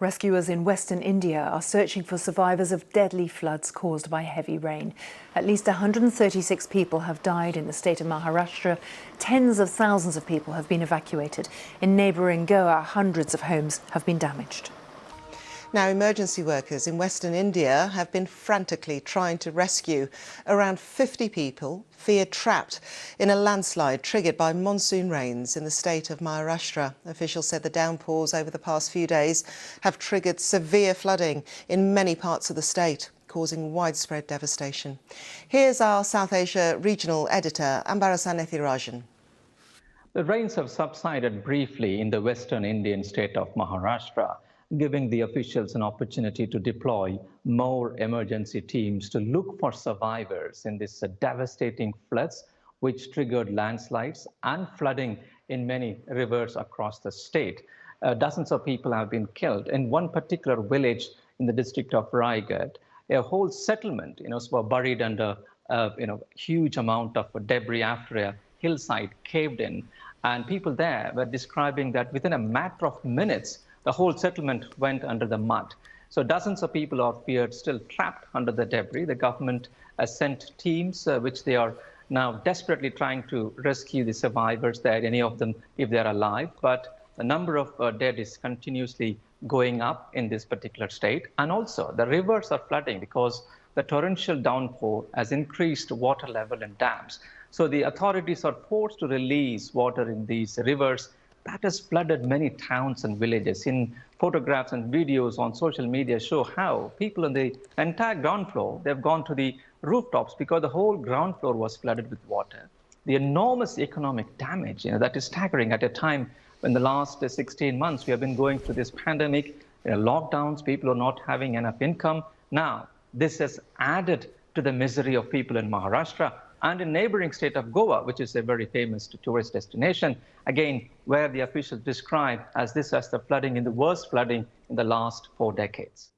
Rescuers in western India are searching for survivors of deadly floods caused by heavy rain. At least 136 people have died in the state of Maharashtra. Tens of thousands of people have been evacuated. In neighbouring Goa, hundreds of homes have been damaged. Now, emergency workers in western India have been frantically trying to rescue around 50 people feared trapped in a landslide triggered by monsoon rains in the state of Maharashtra. Officials said the downpours over the past few days have triggered severe flooding in many parts of the state, causing widespread devastation. Here's our South Asia regional editor, Ambarasan Ethirajan. The rains have subsided briefly in the western Indian state of Maharashtra, giving the officials an opportunity to deploy more emergency teams to look for survivors in this devastating floods, which triggered landslides and flooding in many rivers across the state. Dozens of people have been killed. In one particular village in the district of Raigad, a whole settlement, was buried under huge amount of debris after a hillside caved in. And people there were describing that within a matter of minutes, the whole settlement went under the mud. So dozens of people are feared still trapped under the debris. The government has sent teams, which they are now desperately trying to rescue the survivors there, any of them if they're alive. But the number of dead is continuously going up in this particular state. And also the rivers are flooding because the torrential downpour has increased water level in dams. So the authorities are forced to release water in these rivers. That has flooded many towns and villages. In photographs and videos on social media show how people on the entire ground floor, they've gone to the rooftops because the whole ground floor was flooded with water. The enormous economic damage, that is staggering at a time when the last 16 months we have been going through this pandemic, lockdowns, people are not having enough income. Now, this has added to the misery of people in Maharashtra and in neighboring state of Goa, which is a very famous tourist destination, again, where the officials describe as the flooding in the worst flooding in the last 4 decades.